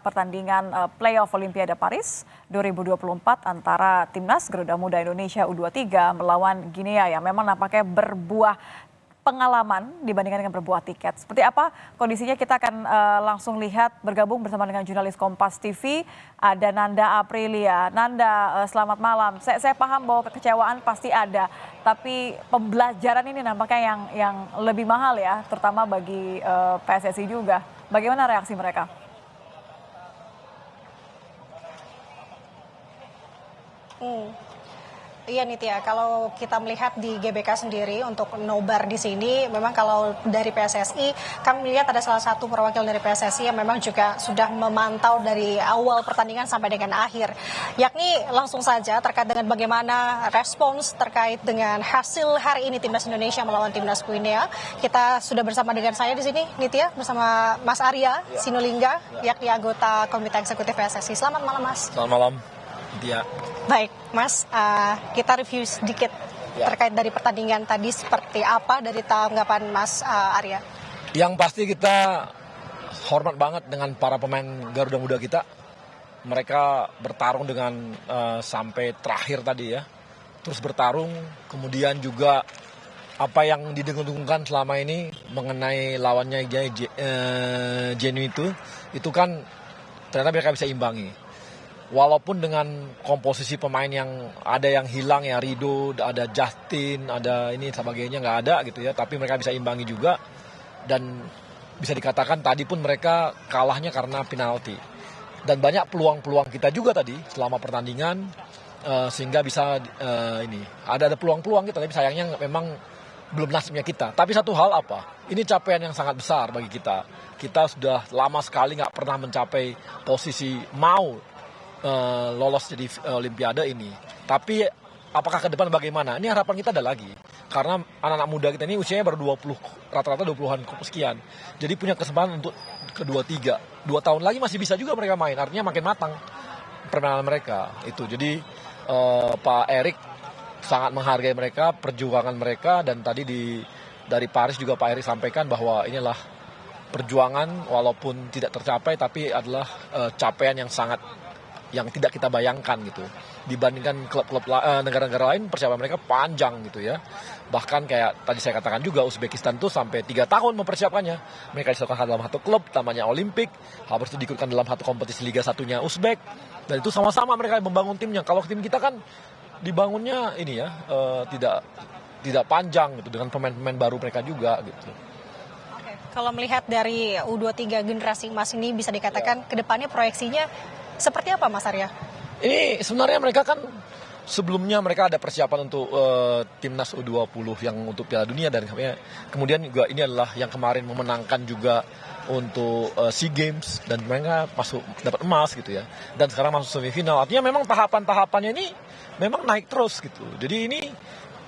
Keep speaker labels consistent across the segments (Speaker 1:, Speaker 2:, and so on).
Speaker 1: pertandingan playoff Olimpiade Paris 2024 antara Timnas Garuda Muda Indonesia U23 melawan Guinea yang memang nampaknya berbuah pengalaman dibandingkan dengan berbuah tiket. Seperti apa kondisinya kita akan langsung lihat bergabung bersama dengan jurnalis Kompas TV, ada Nanda Aprilia. Nanda, selamat malam. Saya paham bahwa kekecewaan pasti ada, tapi pembelajaran ini nampaknya yang lebih mahal ya, terutama bagi PSSI juga. Bagaimana reaksi mereka?
Speaker 2: Iya Nitya, kalau kita melihat di GBK sendiri untuk nobar di sini, memang kalau dari PSSI, kami melihat ada salah satu perwakilan dari PSSI yang memang juga sudah memantau dari awal pertandingan sampai dengan akhir. Yakni langsung saja terkait dengan bagaimana respons terkait dengan hasil hari ini Timnas Indonesia melawan Timnas Guinea. Kita sudah bersama dengan saya di sini, Nitya, bersama Mas Arya Sinulinga, yakni anggota Komite Eksekutif PSSI. Selamat malam, Mas.
Speaker 3: Selamat malam. Dia.
Speaker 2: Baik, Mas, kita review sedikit terkait dari pertandingan tadi seperti apa dari tanggapan Mas Arya.
Speaker 3: Yang pasti kita hormat banget dengan para pemain Garuda Muda kita. Mereka bertarung dengan sampai terakhir tadi ya. Terus bertarung, kemudian juga apa yang didengung-dengungkan selama ini mengenai lawannya Jenuh itu kan ternyata mereka bisa imbangi. Walaupun dengan komposisi pemain yang ada yang hilang ya, Rido, ada Justin, ada ini sebagainya nggak ada gitu ya, tapi mereka bisa imbangi juga dan bisa dikatakan tadi pun mereka kalahnya karena penalti. Dan banyak peluang-peluang kita juga tadi selama pertandingan sehingga bisa ada peluang-peluang kita, tapi sayangnya memang belum nasibnya kita. Tapi satu hal apa? Ini capaian yang sangat besar bagi kita. Kita sudah lama sekali nggak pernah mencapai posisi lolos jadi Olimpiade ini. Tapi apakah ke depan bagaimana? Ini harapan kita ada lagi. Karena anak-anak muda kita ini usianya baru 20, rata-rata 20-an sekian. Jadi punya kesempatan untuk kedua tiga. 2 tahun lagi masih bisa juga mereka main. Artinya makin matang permainan mereka. Itu. Jadi Pak Erik sangat menghargai mereka, perjuangan mereka. Dan tadi dari Paris juga Pak Erik sampaikan bahwa inilah perjuangan walaupun tidak tercapai, tapi adalah capaian yang tidak kita bayangkan gitu. Dibandingkan klub-klub negara-negara lain, persiapan mereka panjang gitu ya. Bahkan kayak tadi saya katakan juga, Uzbekistan tuh sampai 3 tahun mempersiapkannya. Mereka disatukan dalam satu klub, namanya Olimpik. Habis itu diikutkan dalam satu kompetisi Liga 1-nya Uzbek. Dan itu sama-sama mereka membangun timnya. Kalau tim kita kan dibangunnya ini ya, tidak panjang gitu, dengan pemain-pemain baru mereka juga gitu.
Speaker 2: Kalau melihat dari U23 generasi emas ini bisa dikatakan kedepannya proyeksinya seperti apa, Mas Arya?
Speaker 3: Ini sebenarnya mereka kan sebelumnya mereka ada persiapan untuk timnas U20 yang untuk Piala Dunia, dan kemudian juga ini adalah yang kemarin memenangkan juga untuk SEA Games dan mereka dapat emas gitu ya. Dan sekarang masuk semifinal. Artinya memang tahapan-tahapannya ini memang naik terus gitu. Jadi ini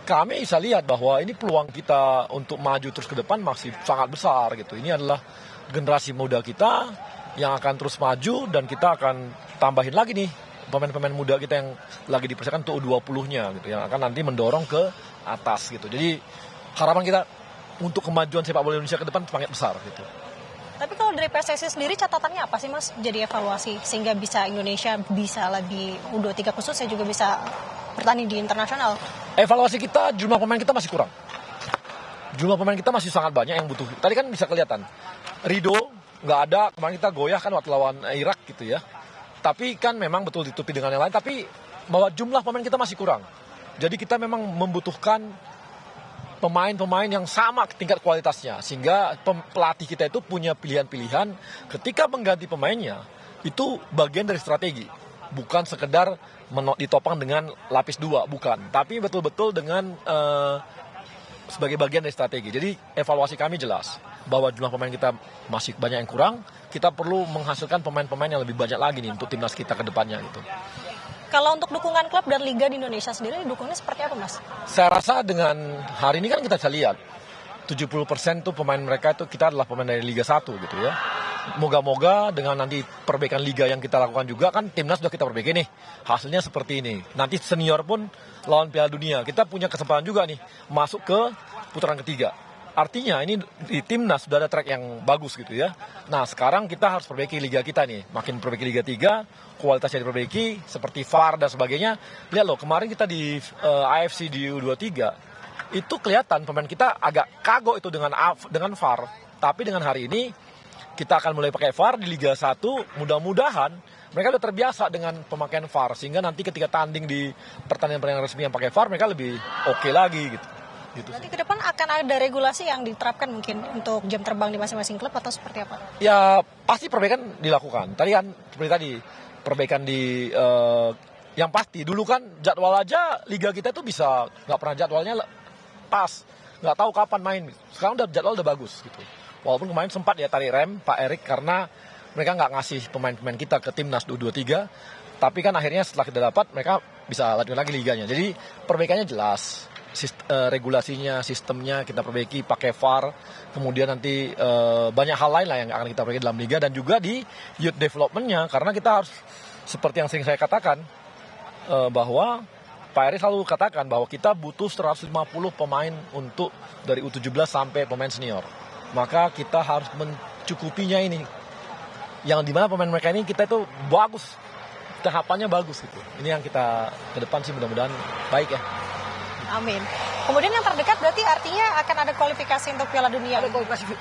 Speaker 3: kami bisa lihat bahwa ini peluang kita untuk maju terus ke depan masih sangat besar gitu. Ini adalah generasi muda kita yang akan terus maju, dan kita akan tambahin lagi nih pemain-pemain muda kita yang lagi dipersiapkan untuk U20-nya gitu, yang akan nanti mendorong ke atas gitu. Jadi harapan kita untuk kemajuan sepak bola Indonesia ke depan sangat besar gitu.
Speaker 2: Tapi kalau dari PSSI sendiri catatannya apa sih, Mas? Jadi evaluasi sehingga bisa Indonesia bisa lebih U23 khusus saya juga bisa bertanding di internasional.
Speaker 3: Evaluasi kita, jumlah pemain kita masih kurang. Jumlah pemain kita masih sangat banyak yang butuh. Tadi kan bisa kelihatan Rido nggak ada, kemarin kita goyah kan waktu lawan Irak gitu ya. Tapi kan memang betul ditutupi dengan yang lain, tapi bahwa jumlah pemain kita masih kurang. Jadi kita memang membutuhkan pemain-pemain yang sama tingkat kualitasnya, sehingga pelatih kita itu punya pilihan-pilihan ketika mengganti pemainnya. Itu bagian dari strategi, bukan sekedar ditopang dengan lapis 2, bukan. Tapi betul-betul dengan sebagai bagian dari strategi. Jadi evaluasi kami jelas bahwa jumlah pemain kita masih banyak yang kurang. Kita perlu menghasilkan pemain-pemain yang lebih banyak lagi nih untuk timnas kita ke depannya gitu.
Speaker 2: Kalau untuk dukungan klub dan liga di Indonesia sendiri, dukungnya seperti apa, Mas?
Speaker 3: Saya rasa dengan hari ini kan kita bisa lihat 70% tuh pemain mereka itu kita adalah pemain dari Liga 1 gitu ya. Moga-moga dengan nanti perbaikan liga yang kita lakukan juga, kan timnas sudah kita perbaiki nih. Hasilnya seperti ini. Nanti senior pun lawan Piala Dunia. Kita punya kesempatan juga nih masuk ke putaran ketiga. Artinya ini di timnas sudah ada track yang bagus gitu ya. Nah sekarang kita harus perbaiki liga kita nih. Makin perbaiki Liga 3, kualitasnya diperbaiki, seperti VAR dan sebagainya. Lihat loh, kemarin kita di AFC di U23, itu kelihatan pemain kita agak kagok itu dengan VAR. Tapi dengan hari ini, kita akan mulai pakai VAR di Liga 1, mudah-mudahan mereka sudah terbiasa dengan pemakaian VAR. Sehingga nanti ketika tanding di pertandingan resmi yang pakai VAR, mereka lebih oke lagi gitu.
Speaker 2: Berarti ke depan akan ada regulasi yang diterapkan mungkin untuk jam terbang di masing-masing klub atau seperti apa?
Speaker 3: Ya pasti perbaikan dilakukan. Tadi kan seperti tadi perbaikan di yang pasti dulu kan jadwal aja liga kita tuh bisa nggak pernah jadwalnya pas, nggak tahu kapan main. Sekarang udah jadwal udah bagus gitu. Walaupun kemarin sempat ya tarik rem Pak Erik karena mereka nggak ngasih pemain-pemain kita ke timnas U23. Tapi kan akhirnya setelah kita dapat mereka bisa lanjut lagi liganya. Jadi perbaikannya jelas. Regulasinya, sistemnya kita perbaiki pakai VAR, kemudian nanti banyak hal lain lah yang akan kita perbaiki dalam liga dan juga di youth development-nya, karena kita harus seperti yang sering saya katakan bahwa Pak Eri selalu katakan bahwa kita butuh 150 pemain untuk dari U17 sampai pemain senior, maka kita harus mencukupinya ini, yang dimana pemain mereka ini kita itu bagus, tahapannya bagus gitu. Ini yang kita ke depan sih mudah-mudahan baik ya.
Speaker 2: Amin. Kemudian yang terdekat berarti artinya akan ada kualifikasi untuk Piala Dunia.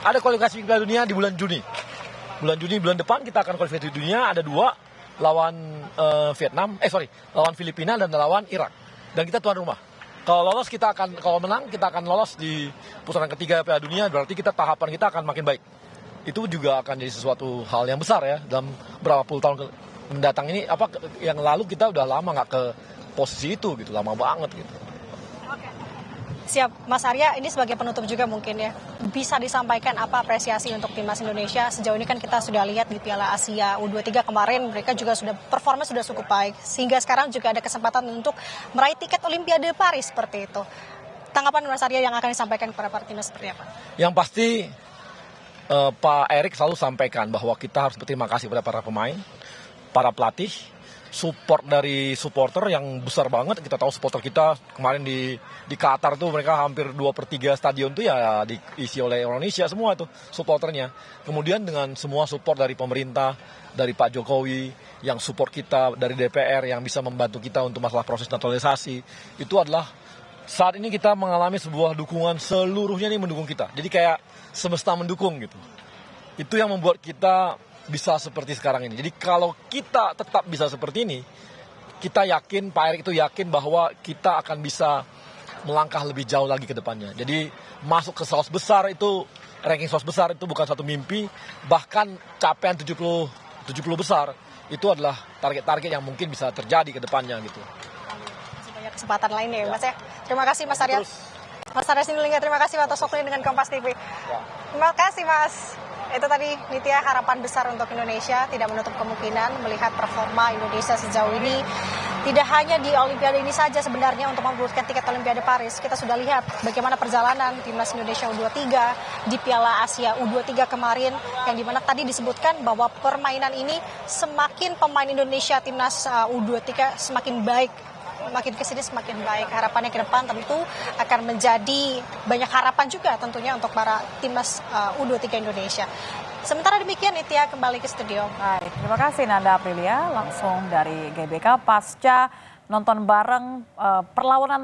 Speaker 3: Ada kualifikasi Piala Dunia di bulan Juni. Bulan depan kita akan kualifikasi dunia, ada 2 lawan lawan Filipina dan lawan Irak. Dan kita tuan rumah. Kalau menang kita akan lolos di putaran ketiga Piala Dunia, berarti tahapan kita akan makin baik. Itu juga akan jadi sesuatu hal yang besar ya dalam berapa puluh tahun mendatang ini. Yang lalu kita udah lama nggak ke posisi itu gitu, lama banget gitu.
Speaker 2: Siap, Mas Arya, ini sebagai penutup juga mungkin ya, bisa disampaikan apa apresiasi untuk timnas Indonesia? Sejauh ini kan kita sudah lihat di Piala Asia U23 kemarin, mereka juga performa sudah cukup baik, sehingga sekarang juga ada kesempatan untuk meraih tiket Olimpiade Paris seperti itu. Tanggapan Mas Arya yang akan disampaikan kepada para timnas seperti apa?
Speaker 3: Yang pasti Pak Erik selalu sampaikan bahwa kita harus berterima kasih kepada para pemain, para pelatih, support dari supporter yang besar banget. Kita tahu supporter kita kemarin di Qatar tuh mereka hampir 2/3 stadion tuh ya diisi oleh Indonesia semua tuh supporternya. Kemudian dengan semua support dari pemerintah, dari Pak Jokowi yang support kita, dari DPR yang bisa membantu kita untuk masalah proses naturalisasi, itu adalah saat ini kita mengalami sebuah dukungan, seluruhnya ini mendukung kita. Jadi kayak semesta mendukung gitu. Itu yang membuat kita bisa seperti sekarang ini. Jadi kalau kita tetap bisa seperti ini, kita yakin, Pak Erik itu yakin bahwa kita akan bisa melangkah lebih jauh lagi ke depannya. Jadi masuk ke 100 besar itu, ranking 100 besar itu bukan satu mimpi, bahkan capaian 70 besar itu adalah target-target yang mungkin bisa terjadi ke depannya gitu.
Speaker 2: Banyak kesempatan lainnya ya Mas ya. Terima kasih Mas Arya. Mas Arya Sinulinga, terima kasih atas waktunya dengan Kompas TV. Terima kasih Mas. Itu tadi Nitya, harapan besar untuk Indonesia, tidak menutup kemungkinan melihat performa Indonesia sejauh ini. Tidak hanya di Olimpiade ini saja sebenarnya untuk membuatkan tiket Olimpiade Paris. Kita sudah lihat bagaimana perjalanan timnas Indonesia U23 di Piala Asia U23 kemarin, yang dimana tadi disebutkan bahwa permainan ini semakin pemain Indonesia timnas U23 semakin baik. Makin kesini semakin baik. Harapannya ke depan tentu akan menjadi banyak harapan juga tentunya untuk para timnas U23 Indonesia. Sementara demikian, Nitya kembali ke studio.
Speaker 1: Baik, terima kasih Nanda Aprilia langsung dari GBK pasca nonton bareng perlawanan